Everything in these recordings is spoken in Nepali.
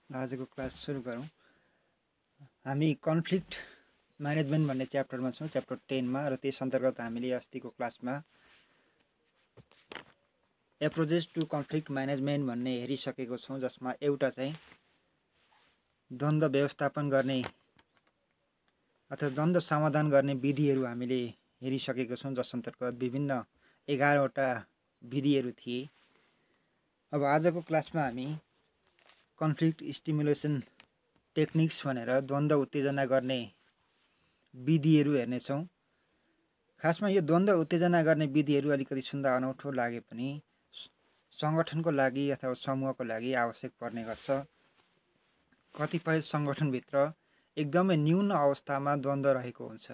आजको क्लास सुरु गरौँ। हामी कन्फ्लिक्ट म्यानेजमेन्ट भन्ने च्याप्टरमा छौँ, च्याप्टर 10 मा, र त्यस अन्तर्गत हामीले अस्तिको क्लासमा एप्रोचेस टु कन्फ्लिक्ट म्यानेजमेन्ट भन्ने हेरिसकेको छौँ, जसमा एउटा चाहिँ द्वन्द्व व्यवस्थापन गर्ने अथवा द्वन्द्व समाधान गर्ने विधिहरू हामीले हेरिसकेको छौँ, जस अन्तर्गत विभिन्न 11वटा विधिहरू थिए। अब आजको क्लासमा हामी कन्फ्लिक्ट स्टिमुलेसन टेक्निक्स भनेर द्वन्द्व उत्तेजना गर्ने विधिहरू हेर्नेछौँ। खासमा यो द्वन्द्व उत्तेजना गर्ने विधिहरू अलिकति सुन्दा अनौठो लागे पनि सङ्गठनको लागि अथवा समूहको लागि आवश्यक पर्ने गर्छ। कतिपय सङ्गठनभित्र एकदमै न्यून अवस्थामा द्वन्द्व रहेको हुन्छ।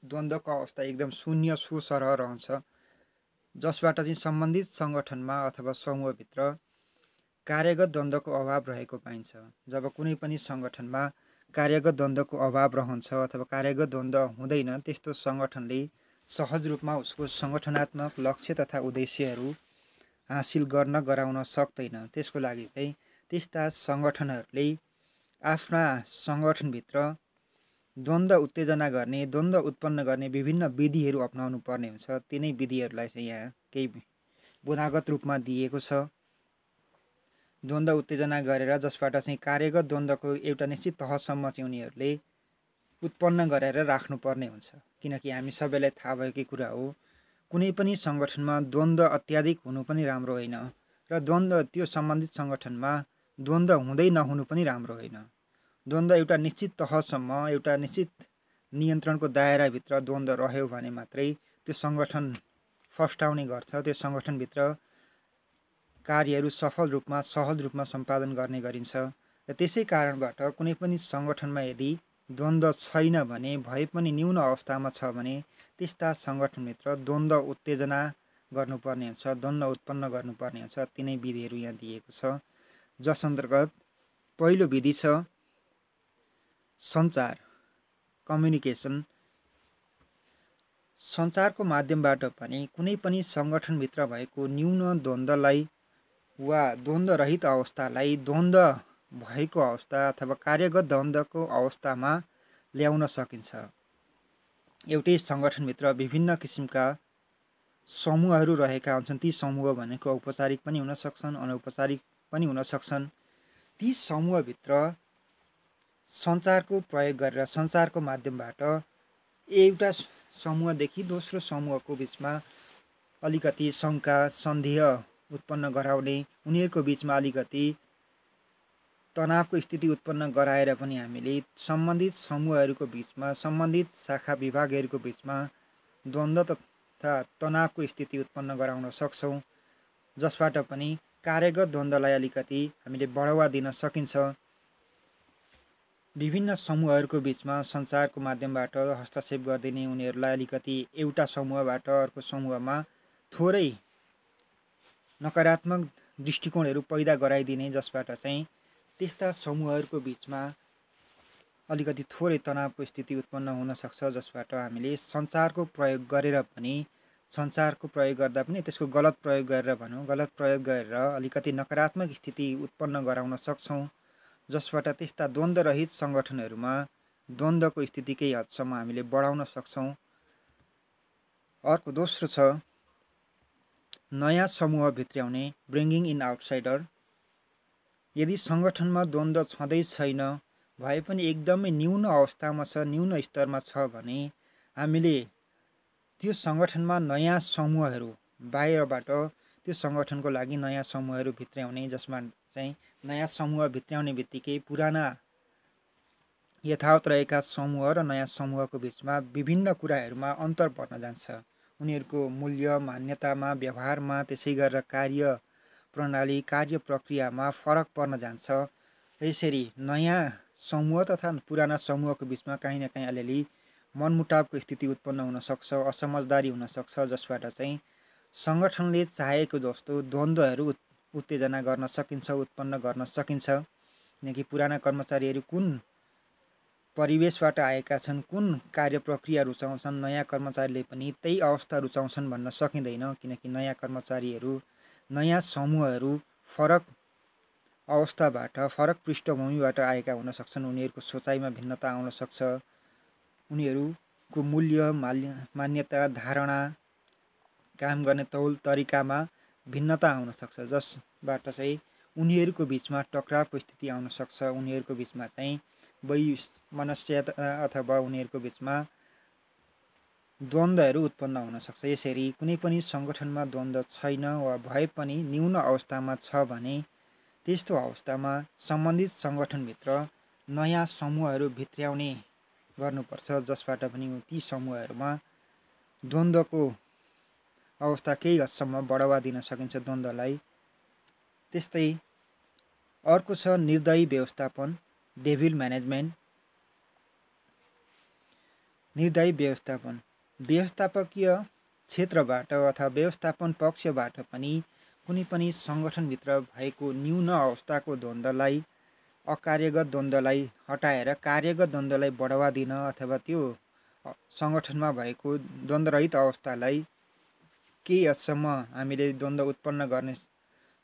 द्वन्द्वको अवस्था एकदम शून्य सुसरह रहन्छ, जसबाट चाहिँ सम्बन्धित सङ्गठनमा अथवा समूहभित्र कार्यगत द्वन्द्वको अभाव रहेको पाइन्छ। जब कुनै पनि सङ्गठनमा कार्यगत द्वन्द्वको अभाव रहन्छ अथवा कार्यगत द्वन्द्व हुँदैन, त्यस्तो सङ्गठनले सहज रूपमा उसको सङ्गठनात्मक लक्ष्य तथा उद्देश्यहरू हासिल गराउन सक्दैन। त्यसको लागि चाहिँ त्यस्ता सङ्गठनहरूले आफ्ना सङ्गठनभित्र द्वन्द्व उत्तेजना गर्ने, द्वन्द्व उत्पन्न गर्ने विभिन्न विधिहरू अपनाउनु पर्ने हुन्छ। तिनै विधिहरूलाई चाहिँ यहाँ केही बुनागत रूपमा दिएको छ। द्वन्द्व उत्तेजना गरेर जसबाट चाहिँ कार्यगत द्वन्द्वको एउटा निश्चित तहसम्म चाहिँ उनीहरूले उत्पन्न गरेर राख्नुपर्ने हुन्छ। किनकि हामी सबैलाई थाहा भएकै कुरा हो, कुनै पनि सङ्गठनमा द्वन्द्व अत्याधिक हुनु पनि राम्रो होइन, र द्वन्द्व त्यो सम्बन्धित सङ्गठनमा द्वन्द्व हुँदै नहुनु पनि राम्रो होइन। द्वन्द्व एउटा निश्चित तहसम्म, एउटा निश्चित नियन्त्रणको दायराभित्र द्वन्द्व रह्यो भने मात्रै त्यो सङ्गठन फस्टाउने गर्छ। त्यो सङ्गठनभित्र कार्यहरू सहज रूपमा सम्पादन गर्ने गरिन्छ। र त्यसै कारणबाट कुनै पनि सङ्गठनमा यदि द्वन्द्व छैन भने, भए पनि न्यून अवस्थामा छ भने, त्यस्ता सङ्गठनभित्र द्वन्द्व उत्तेजना गर्नुपर्ने हुन्छ, द्वन्द्व उत्पन्न गर्नुपर्ने हुन्छ। तिनै विधिहरू यहाँ दिएको छ, जस अन्तर्गत पहिलो विधि छ सञ्चार, कम्युनिकेसन। सञ्चारको माध्यमबाट पनि कुनै पनि सङ्गठनभित्र भएको न्यून द्वन्द्वलाई वा द्वन्द्वरहित अवस्थालाई द्वन्द्व भएको अवस्था अथवा कार्यगत द्वन्द्वको अवस्थामा ल्याउन सकिन्छ। एउटै सङ्गठनभित्र विभिन्न किसिमका समूहहरू रहेका हुन्छन्। ती समूह भनेको औपचारिक पनि हुन सक्छन्, अनौपचारिक पनि हुन सक्छन्। ती समूहभित्र सञ्चारको प्रयोग गरेर, सञ्चारको माध्यमबाट एउटा समूहदेखि दोस्रो समूहको बिचमा अलिकति शङ्का सन्देह उत्पन्न गराउने, उनीहरूको बिचमा अलिकति तनावको स्थिति उत्पन्न गराएर पनि हामीले सम्बन्धित समूहहरूको बिचमा, सम्बन्धित शाखा विभागहरूको बिचमा द्वन्द्व तथा तनावको स्थिति उत्पन्न गराउन सक्छौँ, जसबाट पनि कार्यगत द्वन्द्वलाई अलिकति हामीले बढावा दिन सकिन्छ। विभिन्न समूहहरूको बिचमा सञ्चारको माध्यमबाट हस्तक्षेप गरिदिने, उनीहरूलाई अलिकति एउटा समूहबाट अर्को समूहमा थोरै नकारात्मक दृष्टिकोणहरू पैदा गराइदिने, जसबाट चाहिँ त्यस्ता समूहहरूको बिचमा अलिकति थोरै तनावको स्थिति उत्पन्न हुन सक्छ। जसबाट हामीले सञ्चारको प्रयोग गरेर पनि, सञ्चारको प्रयोग गर्दा पनि त्यसको गलत प्रयोग गरेर भनौँ, गलत प्रयोग गरेर अलिकति नकारात्मक स्थिति उत्पन्न गराउन सक्छौँ, जसबाट त्यस्ता द्वन्द्वरहित सङ्गठनहरूमा द्वन्द्वको स्थिति केही हदसम्म हामीले बढाउन सक्छौँ। अर्को दोस्रो छ नयाँ समूह भित्र्याउने, ब्रिङ्गिङ इन आउटसाइडर। यदि सङ्गठनमा द्वन्द्व छँदै छैन, भए पनि एकदमै न्यून अवस्थामा छ, न्यून स्तरमा छ भने हामीले त्यो सङ्गठनमा नयाँ समूहहरू, बाहिरबाट त्यो सङ्गठनको लागि नयाँ समूहहरू भित्र्याउने, जसमा चाहिँ नयाँ समूह भित्र्याउने बित्तिकै पुराना यथावत रहेका समूह र नयाँ समूहको बिचमा विभिन्न कुराहरूमा अन्तर पर्न जान्छ। उनीहरूको मूल्य, मान्यतामा, व्यवहारमा, त्यसै गरेर कार्य प्रणाली, कार्य प्रक्रियामा फरक पर्न जान्छ। र यसरी नयाँ समूह तथा पुराना समूहको बिचमा काहीँ न काहीँ अलिअलि मनमुटावको स्थिति उत्पन्न हुन सक्छ, असमझदारी हुन सक्छ, जसबाट चाहिँ सङ्गठनले चाहेको जस्तो द्वन्द्वहरू उत्तेजना गर्न सकिन्छ, उत्पन्न गर्न सकिन्छ। किनकि पुराना कर्मचारीहरू कुन परिवेशबाट आएका छन्, कुन कार्य प्रक्रिया रुचाउँछन्, नयाँ कर्मचारीले पनि त्यही अवस्था रुचाउँछन् भन्न सकिँदैन। किनकि नयाँ कर्मचारीहरू, नयाँ समूहहरू फरक अवस्थाबाट फरक पृष्ठभूमिबाट आएका हुन सक्छन्। उनीहरूको सोचाइमा भिन्नता आउन सक्छ। उनीहरूको मूल्य मान्यता धारणा काम गर्ने तौल तरिकामा भिन्नता आउन सक्छ, जसबाट चाहिँ उनीहरूको बिचमा टकरावको स्थिति आउन सक्छ। उनीहरूको बिचमा चाहिँ वैमनस्यता अथवा उनीहरूको बिचमा द्वन्द्वहरू उत्पन्न हुन सक्छ। यसरी कुनै पनि सङ्गठनमा द्वन्द्व छैन वा भए पनि न्यून अवस्थामा छ भने त्यस्तो अवस्थामा सम्बन्धित सङ्गठनभित्र नयाँ समूहहरू भित्र्याउने गर्नुपर्छ, जसबाट पनि ती समूहहरूमा द्वन्द्वको अवस्था केही हदसम्म बढावा दिन सकिन्छ द्वन्द्वलाई। त्यस्तै अर्को छ निर्दयी व्यवस्थापन, डेभिल म्यानेजमेन्ट। निर्दयी व्यवस्थापन व्यवस्थापकीय क्षेत्रबाट अथवा व्यवस्थापन पक्षबाट पनि कुनै पनि सङ्गठनभित्र भएको न्यून अवस्थाको द्वन्द्वलाई, अकार्यगत द्वन्द्वलाई हटाएर कार्यगत द्वन्द्वलाई बढावा दिन अथवा त्यो सङ्गठनमा भएको द्वन्द्वरहित अवस्थालाई केही हदसम्म हामीले द्वन्द्व उत्पन्न गर्न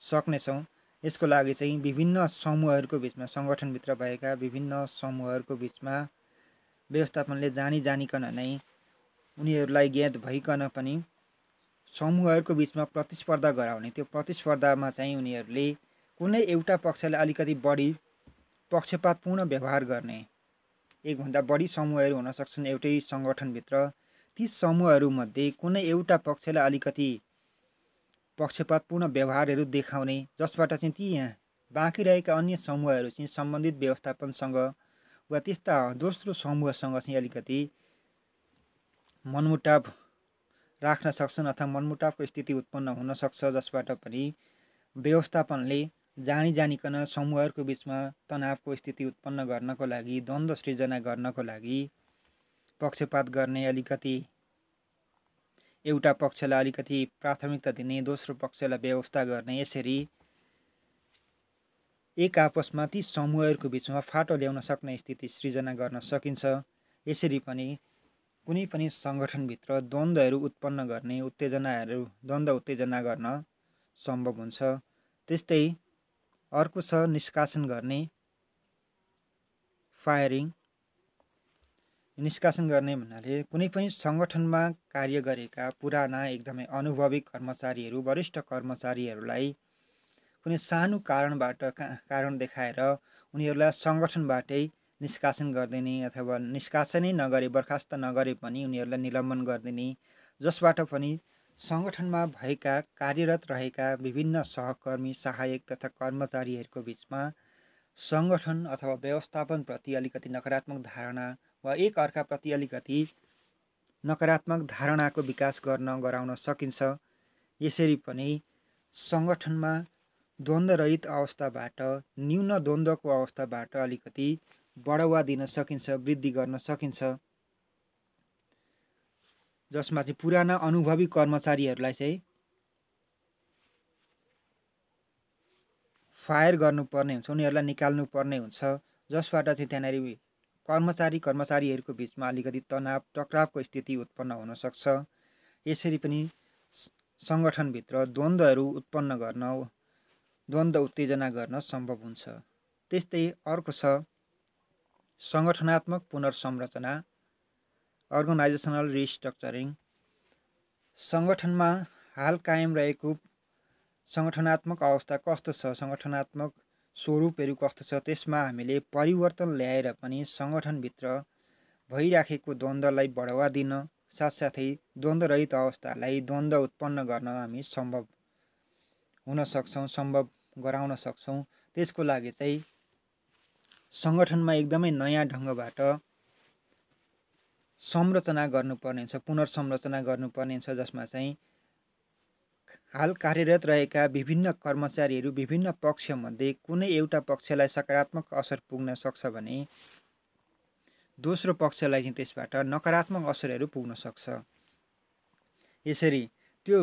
सक्नेछौँ। यसको लागि चाहिँ विभिन्न समूहहरूको बिचमा, सङ्गठनभित्र भएका विभिन्न समूहहरूको बिचमा व्यवस्थापनले जानिकन नै उनीहरूलाई ज्ञात भइकन पनि समूहहरूको बिचमा प्रतिस्पर्धा गराउने, त्यो प्रतिस्पर्धामा चाहिँ उनीहरूले कुनै एउटा पक्षलाई अलिकति बढी पक्षपातपूर्ण व्यवहार गर्ने, एकभन्दा बढी समूहहरू हुन सक्छन् एउटै सङ्गठनभित्र, ती समूहहरूमध्ये कुनै एउटा पक्षलाई अलिकति पक्षपातपूर्ण व्यवहारहरू देखाउने, जसबाट चाहिँ ती बाँकी रहेका अन्य समूहहरू चाहिँ सम्बन्धित व्यवस्थापनसँग वा त्यस्ता दोस्रो समूहसँग चाहिँ अलिकति मनमुटाव राख्न सक्छन् अथवा मनमुटावको स्थिति उत्पन्न हुन सक्छ, जसबाट पनि व्यवस्थापनले जानिकन समूहहरूको बिचमा तनावको स्थिति उत्पन्न गर्नको लागि, द्वन्द्व सृजना गर्नको लागि पक्षपात गर्ने, अलिकति एउटा पक्षलाई अलिकति प्राथमिकता दिने, दोस्रो पक्षलाई व्यवस्था गर्ने, यसरी एक आपसमा ती समूहहरूको बिचमा फाटो ल्याउन सक्ने स्थिति सृजना गर्न सकिन्छ। यसरी पनि कुनै पनि सङ्गठनभित्र द्वन्द्वहरू उत्पन्न गर्ने, द्वन्द्व उत्तेजना गर्न सम्भव हुन्छ। त्यस्तै अर्को छ निष्कासन गर्ने, फायरिङ। निष्कासन गर्ने भन्नाले कुनै पनि सङ्गठनमा कार्य गरेका पुराना एकदमै अनुभवी कर्मचारीहरू, वरिष्ठ कर्मचारीहरूलाई कुनै सानो कारण देखाएर उनीहरूलाई सङ्गठनबाटै निष्कासन गरिदिने अथवा निष्कासनै नगरे, बर्खास्त नगरे पनि उनीहरूलाई निलम्बन गरिदिने, जसबाट पनि सङ्गठनमा भएका कार्यरत रहेका विभिन्न सहकर्मी, सहायक तथा कर्मचारीहरूको बिचमा सङ्गठन अथवा व्यवस्थापनप्रति अलिकति नकारात्मक धारणा वा एक अर्काप्रति अलिकति नकारात्मक धारणाको विकास गराउन सकिन्छ। यसरी पनि सङ्गठनमा द्वन्द्वरहित अवस्थाबाट न्यून द्वन्द्वको अवस्थाबाट अलिकति बढावा दिन सकिन्छ, वृद्धि गर्न सकिन्छ, जसमा चाहिँ पुराना अनुभवी कर्मचारीहरूलाई चाहिँ फायर गर्नुपर्ने हुन्छ, उनीहरूलाई निकाल्नु पर्ने हुन्छ, जसबाट चाहिँ त्यहाँनिर कर्मचारीहरूको बिचमा अलिकति तनाव, टकरावको स्थिति उत्पन्न हुन सक्छ। यसरी पनि सङ्गठनभित्र द्वन्द्वहरू उत्पन्न गर्न, द्वन्द्व उत्तेजना गर्न सम्भव हुन्छ। त्यस्तै अर्को छ सङ्गठनात्मक पुनर्संरचना, अर्गनाइजेसनल रिस्ट्रक्चरिङ। सङ्गठनमा हाल कायम रहेको सङ्गठनात्मक अवस्था कस्तो छ, सङ्गठनात्मक स्वरूपहरू कस्तो छ, त्यसमा हामीले परिवर्तन ल्याएर पनि सङ्गठनभित्र भइराखेको द्वन्द्वलाई बढावा दिन, साथसाथै द्वन्द्वरहित अवस्थालाई द्वन्द्व उत्पन्न गर्न हामी सम्भव हुन सक्छौँ, सम्भव गराउन सक्छौँ। त्यसको लागि चाहिँ सङ्गठनमा एकदमै नयाँ ढङ्गबाट संरचना गर्नुपर्ने हुन्छ, पुनर्संरचना गर्नुपर्ने हुन्छ, जसमा चाहिँ हाल कार्यरत रहेका विभिन्न कर्मचारीहरू विभिन्न पक्षमध्ये कुनै एउटा पक्षलाई सकारात्मक असर पुग्न सक्छ भने दोस्रो पक्षलाई चाहिँ त्यसबाट नकारात्मक असरहरू पुग्न सक्छ। यसरी त्यो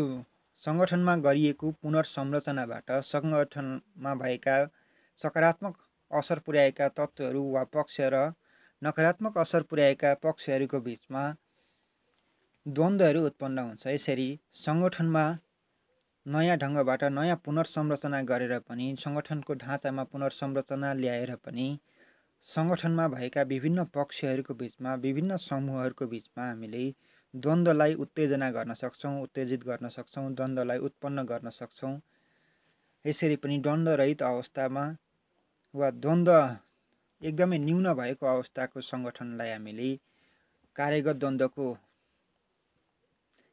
सङ्गठनमा गरिएको पुनर्संरचनाबाट सङ्गठनमा भएका सकारात्मक असर पुर्याएका तत्त्वहरू वा पक्ष र नकारात्मक असर पुर्याएका पक्षहरूको बिचमा द्वन्द्वहरू उत्पन्न हुन्छ। यसरी सङ्गठनमा नयाँ ढङ्गबाट नयाँ पुनर्संरचना गरेर पनि सङ्गठनको ढाँचामा पुनर्संरचना ल्याएर पनि सङ्गठनमा भएका विभिन्न पक्षहरूको बिचमा विभिन्न समूहहरूको बिचमा हामीले द्वन्द्वलाई उत्तेजना गर्न सक्छौँ, उत्तेजित गर्न सक्छौँ, द्वन्द्वलाई उत्पन्न गर्न सक्छौँ। यसरी पनि द्वन्द्वरहित अवस्थामा वा द्वन्द्व एकदमै न्यून भएको अवस्थाको सङ्गठनलाई हामीले कार्यगत द्वन्द्वको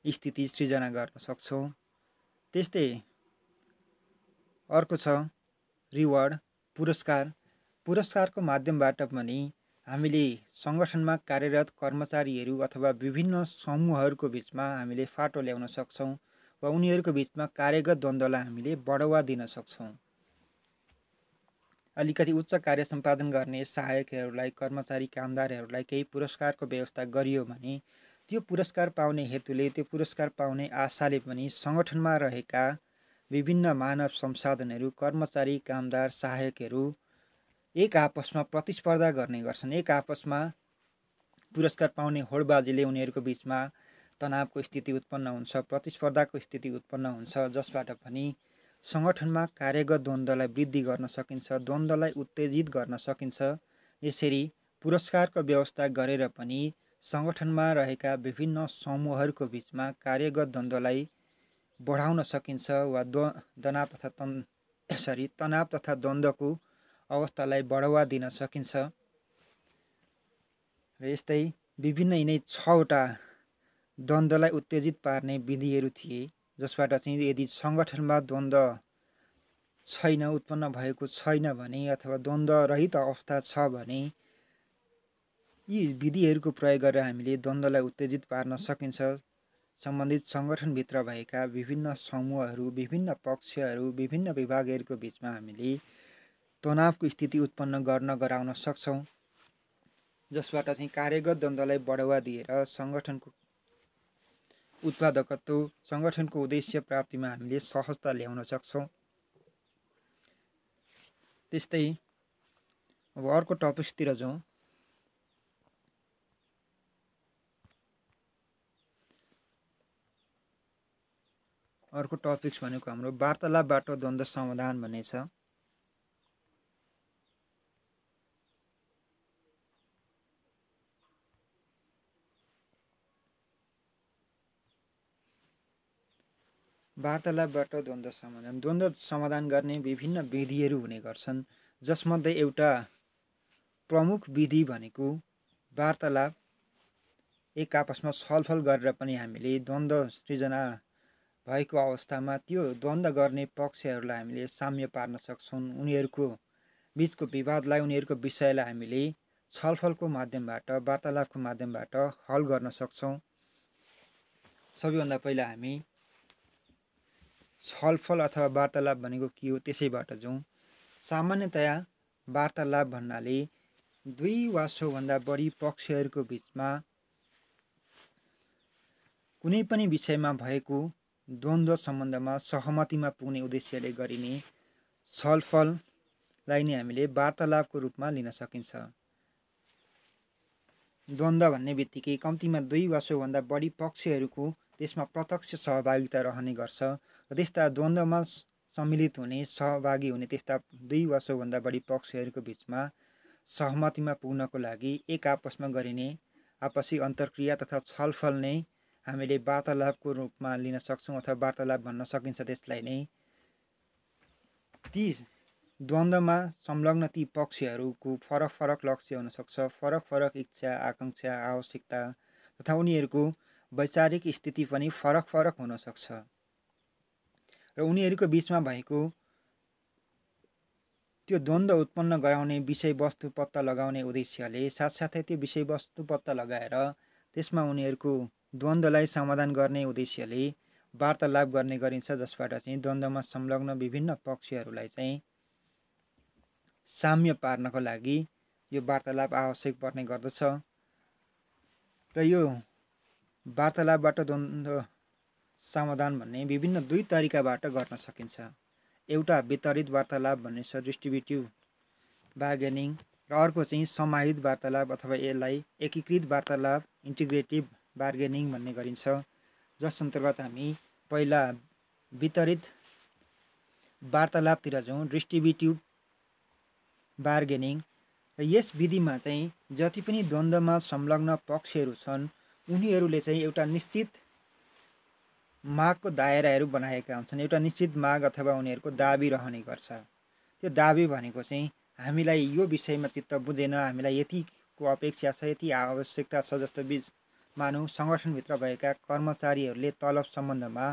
स्थिति सृजना गर्न सक्छौँ। त्यस्तै अर्को छ रिवार्ड, पुरस्कार। पुरस्कारको माध्यमबाट पनि हामीले सङ्गठनमा कार्यरत कर्मचारीहरू अथवा विभिन्न समूहहरूको बिचमा हामीले फाटो ल्याउन सक्छौँ वा उनीहरूको बिचमा कार्यगत द्वन्द्वलाई हामीले बढावा दिन सक्छौँ। अलिकति उच्च कार्य सम्पादन गर्ने सहायकहरूलाई, कर्मचारी कामदारहरूलाई केही पुरस्कारको व्यवस्था गरियो भने त्यो पुरस्कार पाउने हेतुले, त्यो पुरस्कार पाउने आशाले पनि सङ्गठनमा रहेका विभिन्न मानव संसाधनहरू, कर्मचारी कामदार सहायकहरू एक आपसमा प्रतिस्पर्धा गर्ने गर्छन्। एक आपसमा पुरस्कार पाउने होडबाजीले उनीहरूको बिचमा तनावको स्थिति उत्पन्न हुन्छ, प्रतिस्पर्धाको स्थिति उत्पन्न हुन्छ, जसबाट पनि सङ्गठनमा कार्यगत द्वन्द्वलाई वृद्धि गर्न सकिन्छ, द्वन्द्वलाई उत्तेजित गर्न सकिन्छ। यसरी पुरस्कारको व्यवस्था गरेर पनि सङ्गठनमा रहेका विभिन्न समूहहरूको बिचमा कार्यगत द्वन्द्वलाई बढाउन सकिन्छ वा तनाव तथा द्वन्द्वको अवस्थालाई बढावा दिन सकिन्छ। र यस्तै विभिन्न यिनै 6वटा द्वन्द्वलाई उत्तेजित पार्ने विधिहरू थिए, जसबाट चाहिँ यदि सङ्गठनमा द्वन्द्व छैन, उत्पन्न भएको छैन भने अथवा द्वन्द्वरहित अवस्था छ भने यी विधिहरूको प्रयोग गरेर हामीले द्वन्द्वलाई उत्तेजित पार्न सकिन्छ। सम्बन्धित सङ्गठनभित्र भएका विभिन्न समूहहरू, विभिन्न पक्षहरू, विभिन्न विभागहरूको बिचमा हामीले तनावको स्थिति उत्पन्न गराउन सक्छौँ, जसबाट चाहिँ कार्यगत द्वन्द्वलाई बढावा दिएर सङ्गठनको उत्पादकत्व, सङ्गठनको उद्देश्य प्राप्तिमा हामीले सहजता ल्याउन सक्छौँ। त्यस्तै अब अर्को टपिक्सतिर जाउँ। अर्को टपिक्स भनेको हाम्रो वार्तालापबाट द्वन्द्व समाधान भन्ने छ। वार्तालापबाट द्वन्द्व समाधान गर्ने विभिन्न विधिहरू हुने गर्छन्, जसमध्ये एउटा प्रमुख विधि भनेको वार्तालाप। एक आपसमा छलफल गरेर पनि हामीले द्वन्द्व सृजना भएको अवस्थामा त्यो द्वन्द्व गर्ने पक्षहरूलाई हामीले साम्य पार्न सक्छौँ। उनीहरूको बिचको विवादलाई, उनीहरूको विषयलाई हामीले छलफलको माध्यमबाट, वार्तालापको माध्यमबाट हल गर्न सक्छौँ। सबैभन्दा पहिला हामी छलफल अथवा वार्तालाप भनेको के हो त्यसैबाट जाउँ। सामान्यतया वार्तालाप भन्नाले दुई वा सोभन्दा बढी पक्षहरूको बिचमा कुनै पनि विषयमा भएको द्वन्द्व सम्बन्धमा सहमतिमा पुग्ने उद्देश्यले गरिने छलफललाई नै हामीले वार्तालापको रूपमा लिन सकिन्छ। द्वन्द्व भन्ने बित्तिकै कम्तीमा दुई वा सोभन्दा बढी पक्षहरूको त्यसमा प्रत्यक्ष सहभागिता रहने गर्छ र त्यस्ता द्वन्द्वमा सम्मिलित हुने, सहभागी हुने त्यस्ता दुई वा सोभन्दा बढी पक्षहरूको बिचमा सहमतिमा पुग्नको लागि एक आपसमा गरिने आपसी अन्तर्क्रिया तथा छलफल नै हामीले वार्तालापको रूपमा लिन सक्छौँ अथवा वार्तालाप भन्न सकिन्छ। त्यसलाई नै ती द्वन्द्वमा संलग्न ती पक्षहरूको फरक फरक लक्ष्य हुनसक्छ, फरक फरक इच्छा, आकाङ्क्षा, आवश्यकता तथा उनीहरूको वैचारिक स्थिति पनि फरक फरक हुनसक्छ र उनीहरूको बिचमा भएको त्यो द्वन्द्व उत्पन्न गराउने विषयवस्तु पत्ता लगाउने उद्देश्यले साथसाथै त्यो विषयवस्तु पत्ता लगाएर त्यसमा उनीहरूको द्वन्द्वलाई समाधान गर्ने उद्देश्यले वार्तालाप गर्ने गरिन्छ, जसबाट चाहिँ द्वन्द्वमा संलग्न विभिन्न पक्षहरूलाई चाहिँ साम्य पार्नको लागि यो वार्तालाप आवश्यक पर्ने गर्दछ। र यो वार्तालापबाट द्वन्द्व समाधान भन्ने विभिन्न दुई तरिकाबाट गर्न सकिन्छ। एउटा वितरित वार्तालाप भन्ने छ, डिस्ट्रिब्युटिभ बार्गेनिङ, र अर्को चाहिँ समाहित वार्तालाप अथवा यसलाई एकीकृत वार्तालाप, इन्टिग्रेटिभ बार्गेनिङ भन्ने गरिन्छ, जस अन्तर्गत हामी पहिला वितरित वार्तालापतिर जाउँ, डिस्ट्रिब्युटिभ बार्गेनिङ। र यस विधिमा चाहिँ जति पनि द्वन्द्वमा संलग्न पक्षहरू छन् उनीहरूले चाहिँ एउटा निश्चित मागको दायराहरू बनाएका हुन्छन्। एउटा निश्चित माग अथवा उनीहरूको दाबी रहने गर्छ। त्यो दाबी भनेको चाहिँ हामीलाई यो विषयमा चित्त बुझेन, हामीलाई यतिको अपेक्षा छ, यति आवश्यकता छ। जस्तो मानौँ सङ्गठनभित्र भएका कर्मचारीहरूले तलब सम्बन्धमा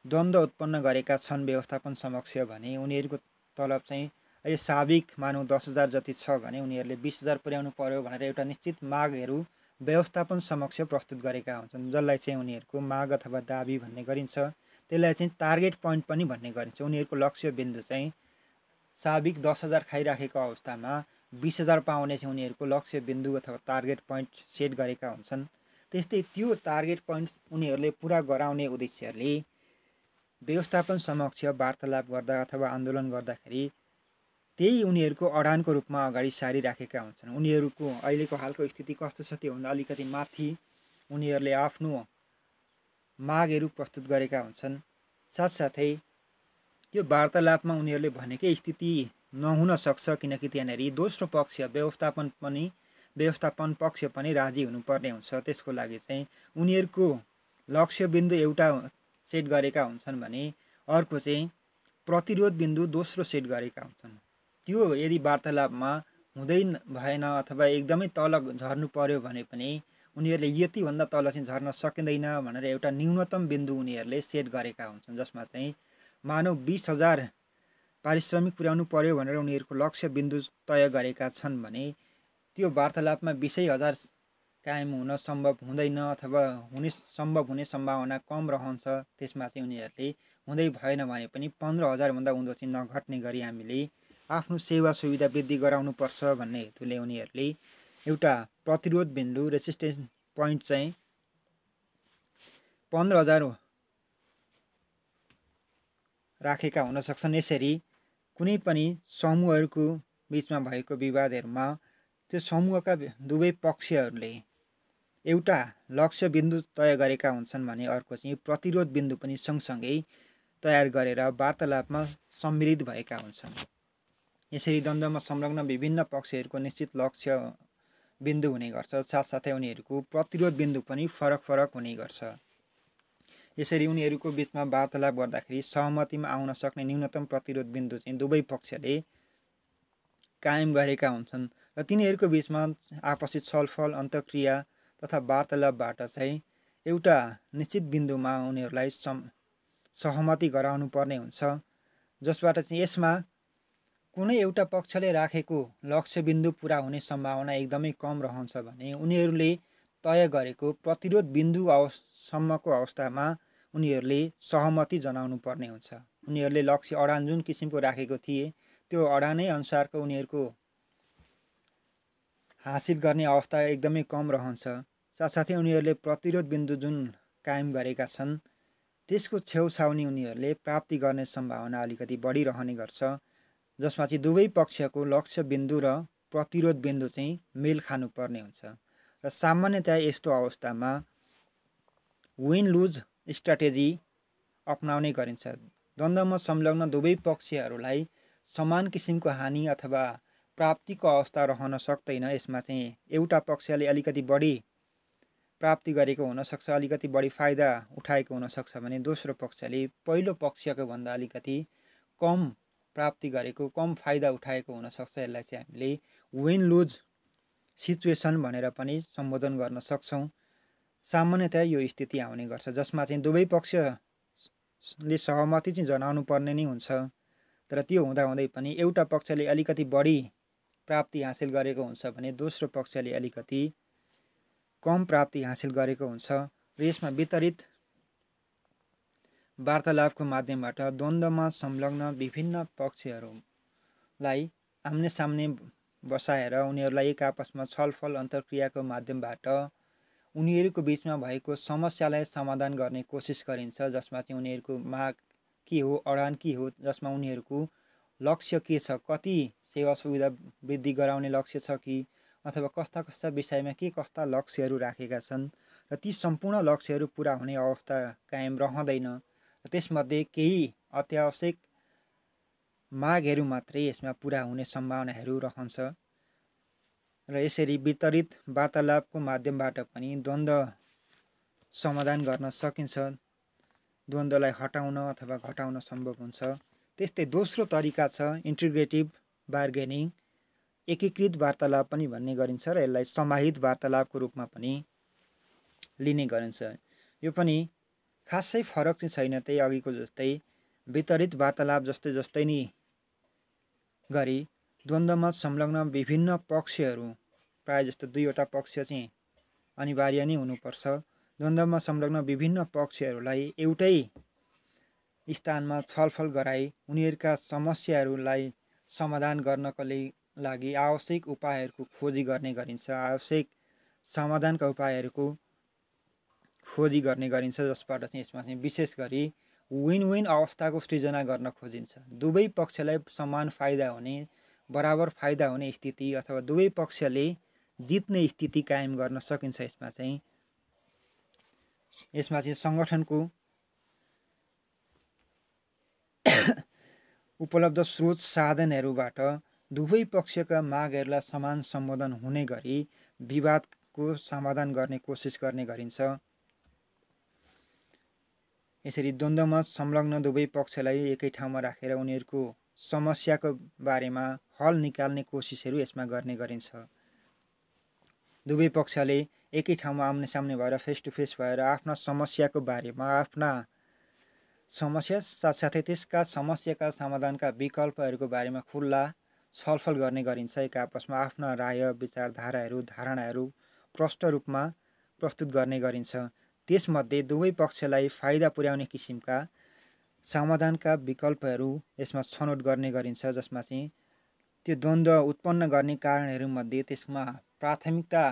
द्वन्द्व उत्पन्न गरेका छन् व्यवस्थापन समक्ष भने उनीहरूको तलब चाहिँ अहिले साविक मानौँ 10,000 जति छ भने उनीहरूले 20,000 पुर्याउनु पर्यो भनेर एउटा निश्चित मागहरू व्यवस्थापन समक्ष प्रस्तुत गरेका हुन्छन्, जसलाई चाहिँ उनीहरूको माग अथवा दाबी भन्ने गरिन्छ। त्यसलाई चाहिँ टार्गेट पोइन्ट पनि भन्ने गरिन्छ। उनीहरूको लक्ष्य बिन्दु चाहिँ साविक 10,000 खाइराखेको अवस्थामा 20,000 पाउने चाहिँ उनीहरूको लक्ष्य बिन्दु अथवा टार्गेट पोइन्ट सेट गरेका हुन्छन्। त्यस्तै त्यो टार्गेट पोइन्ट उनीहरूले पुरा गराउने उद्देश्यले व्यवस्थापन समक्ष वार्तालाप गर्दा अथवा आन्दोलन गर्दाखेरि त्यही उनीहरूको अडानको रूपमा अगाडि सारिराखेका हुन्छन्। उनीहरूको अहिलेको हालको स्थिति कस्तो छ त्यो भन्दा अलिकति माथि उनीहरूले आफ्नो मागहरू प्रस्तुत गरेका हुन्छन्। साथसाथै त्यो वार्तालापमा उनीहरूले भनेकै स्थिति नहुन सक्छ, किनकि त्यहाँनिर दोस्रो पक्ष व्यवस्थापन पक्ष पनि राजी हुनुपर्ने हुन्छ। त्यसको लागि चाहिँ उनीहरूको लक्ष्य बिन्दु एउटा सेट गरेका हुन्छन् भने अर्को चाहिँ प्रतिरोध बिन्दु दोस्रो सेट गरेका हुन्छन्। त्यो यदि वार्तालापमा हुँदै भएन अथवा एकदमै तल झर्नु पर्यो भने पनि उनीहरूले यतिभन्दा तल चाहिँ झर्न सकिँदैन भनेर एउटा न्यूनतम बिन्दु उनीहरूले सेट गरेका हुन्छन्, जसमा चाहिँ मानव 20,000 पारिश्रमिक पुर्याउनु पर्यो भनेर उनीहरूको लक्ष्य बिन्दु तय गरेका छन् भने त्यो वार्तालापमा 20,000 कायम हुन सम्भव हुँदैन अथवा सम्भव हुने सम्भावना कम रहन्छ। त्यसमा चाहिँ उनीहरूले हुँदै भएन भने पनि 15,000 भन्दा उँधो चाहिँ नघट्ने गरी हामीले आफ्नो सेवा सुविधा वृद्धि गराउनुपर्छ भन्ने हेतुले उनीहरूले एउटा प्रतिरोध बिन्दु रेसिस्टेन्स पोइन्ट चाहिँ 15,000 राखेका हुन सक्छन्। यसरी कुनै पनि समूहहरूको बिचमा भएको विवादहरूमा त्यो समूहका दुवै पक्षहरूले एउटा लक्ष्य बिन्दु तय गरेका हुन्छन् भने अर्को चाहिँ प्रतिरोध बिन्दु पनि सँगसँगै तयार गरेर वार्तालापमा सम्मिलित भएका हुन्छन्। यसरी द्वन्द्वमा संलग्न विभिन्न पक्षहरूको निश्चित लक्ष्य बिन्दु हुने गर्छ। साथसाथै उनीहरूको प्रतिरोध बिन्दु पनि फरक फरक हुने गर्छ। यसरी उनीहरूको बिचमा वार्तालाप गर्दाखेरि सहमतिमा आउन सक्ने न्यूनतम प्रतिरोध बिन्दु चाहिँ दुवै पक्षले कायम गरेका हुन्छन् र तिनीहरूको बिचमा आपसी छलफल, अन्तर्क्रिया तथा वार्तालापबाट चाहिँ एउटा निश्चित बिन्दुमा उनीहरूलाई सहमति गराउनु पर्ने हुन्छ, जसबाट चाहिँ यसमा कुनै एउटा पक्षले राखेको लक्ष्य बिन्दु पुरा हुने सम्भावना एकदमै कम रहन्छ भने उनीहरूले तय गरेको प्रतिरोध बिन्दु सम्मको अवस्थामा उनीहरूले सहमति जनाउनु पर्ने हुन्छ। उनीहरूले लक्ष्य अडान जुन किसिमको राखेको थिए त्यो अडानै अनुसारको उनीहरूको हासिल गर्ने अवस्था एकदमै कम रहन्छ। साथसाथै उनीहरूले प्रतिरोध बिन्दु जुन कायम गरेका छन् त्यसको छेउछाउनी उनीहरूले प्राप्ति गर्ने सम्भावना अलिकति बढी रहने गर्छ, जसमा चाहिँ दुवै पक्षको लक्ष्य बिन्दु र प्रतिरोध बिन्दु चाहिँ मेल खानुपर्ने हुन्छ। र सामान्यतया यस्तो अवस्थामा विन लुज स्ट्राटेजी अपनाउने गरिन्छ। द्वन्द्वमा संलग्न दुवै पक्षहरूलाई समान किसिमको हानि अथवा प्राप्तिको अवस्था रहन सक्दैन। यसमा चाहिँ एउटा पक्षले अलिकति बढी प्राप्ति गरेको हुनसक्छ, अलिकति बढी फाइदा उठाएको हुनसक्छ भने दोस्रो पक्षले पहिलो पक्षको भन्दा अलिकति कम प्राप्ति गरेको, कम फाइदा उठाएको हुनसक्छ। यसलाई चाहिँ हामीले विन लुज सिचुएसन भनेर पनि सम्बोधन गर्न सक्छौँ। सामान्यतया यो स्थिति आउने गर्छ जसमा चाहिँ दुवै पक्षले सहमति चाहिँ जनाउनु पर्ने नै हुन्छ, तर त्यो हुँदाहुँदै पनि एउटा पक्षले अलिकति बढी प्राप्ति हासिल गरेको हुन्छ भने दोस्रो पक्षले अलिकति कम प्राप्ति हासिल गरेको हुन्छ। र यसमा वितरित वार्तालापको माध्यमबाट द्वन्द्वमा संलग्न विभिन्न पक्षहरूलाई आम्ने सामने बसाएर उनीहरूलाई एक आपसमा छलफल अन्तर्क्रियाको माध्यमबाट उनीहरूको बिचमा भएको समस्यालाई समाधान गर्ने कोसिस गरिन्छ, जसमा चाहिँ उनीहरूको माग के हो, अडान के हो, जसमा उनीहरूको लक्ष्य के छ, कति सेवा सुविधा वृद्धि गराउने लक्ष्य छ कि अथवा कस्ता कस्ता विषयमा के कस्ता लक्ष्यहरू राखेका छन् र ती सम्पूर्ण लक्ष्यहरू पुरा हुने अवस्था कायम रहँदैन। त्यसमध्ये केही अत्यावश्यक मागहरू मात्रै यसमा पुरा हुने सम्भावनाहरू रहन्छ र यसरी वितरित वार्तालापको माध्यमबाट पनि द्वन्द्व समाधान गर्न सकिन्छ, द्वन्द्वलाई हटाउन अथवा घटाउन सम्भव हुन्छ। त्यस्तै दोस्रो तरिका छ इन्टिग्रेटिभ बार्गेनिङ, एकीकृत वार्तालाप पनि भन्ने गरिन्छ र यसलाई समाहित वार्तालापको रूपमा पनि लिने गरिन्छ। यो पनि खासै फरक चाहिँ छैन, त्यही अघिको जस्तै वितरित वार्तालाप जस्तै नै गरी द्वन्द्वमा संलग्न विभिन्न पक्षहरू, प्राय जस्तो दुईवटा पक्ष चाहिँ अनिवार्य नै हुनुपर्छ। द्वन्द्वमा संलग्न विभिन्न पक्षहरूलाई एउटै स्थानमा छलफल गराई उनीहरूका समस्याहरूलाई समाधान गर्नको लागि आवश्यक उपायहरूको खोजी गर्ने गरिन्छ, आवश्यक समाधानका उपायहरूको खोजी गर्ने गरिन्छ, जसबाट चाहिँ यसमा चाहिँ विशेष गरी विन विन अवस्थाको सृजना गर्न खोजिन्छ। दुवै पक्षलाई समान फाइदा हुने, बराबर फाइदा हुने स्थिति अथवा दुवै पक्षले जित्ने स्थिति कायम गर्न सकिन्छ। यसमा चाहिँ सङ्गठनको उपलब्ध स्रोत साधनहरूबाट दुवै पक्षका मागहरूलाई समान सम्बोधन हुने गरी विवादको समाधान गर्ने कोसिस गर्ने गरिन्छ। यसरी द्वन्द्वमा संलग्न दुवै पक्षलाई एकै ठाउँमा राखेर उनीहरूको समस्याको बारेमा हल निकाल्ने कोसिसहरू यसमा गर्ने गरिन्छ। दुवै पक्षले एकै ठाउँमा आम्ने सामने भएर फेस टु फेस भएर आफ्ना समस्याको बारेमा, आफ्ना समस्या साथसाथै त्यसका समस्याका समाधानका विकल्पहरूको बारेमा खुल्ला छलफल गर्ने गरिन्छ। एक आपसमा आफ्ना राय, विचारधाराहरू, धारणाहरू प्रष्ट रूपमा प्रस्तुत गर्ने गरिन्छ। त्यसमध्ये दुवै पक्षलाई फाइदा पुर्याउने किसिमका समाधानका विकल्पहरू यसमा छनौट गर्ने गरिन्छ, जसमा चाहिँ त्यो द्वन्द्व उत्पन्न गर्ने कारणहरूमध्ये त्यसमा प्राथमिकता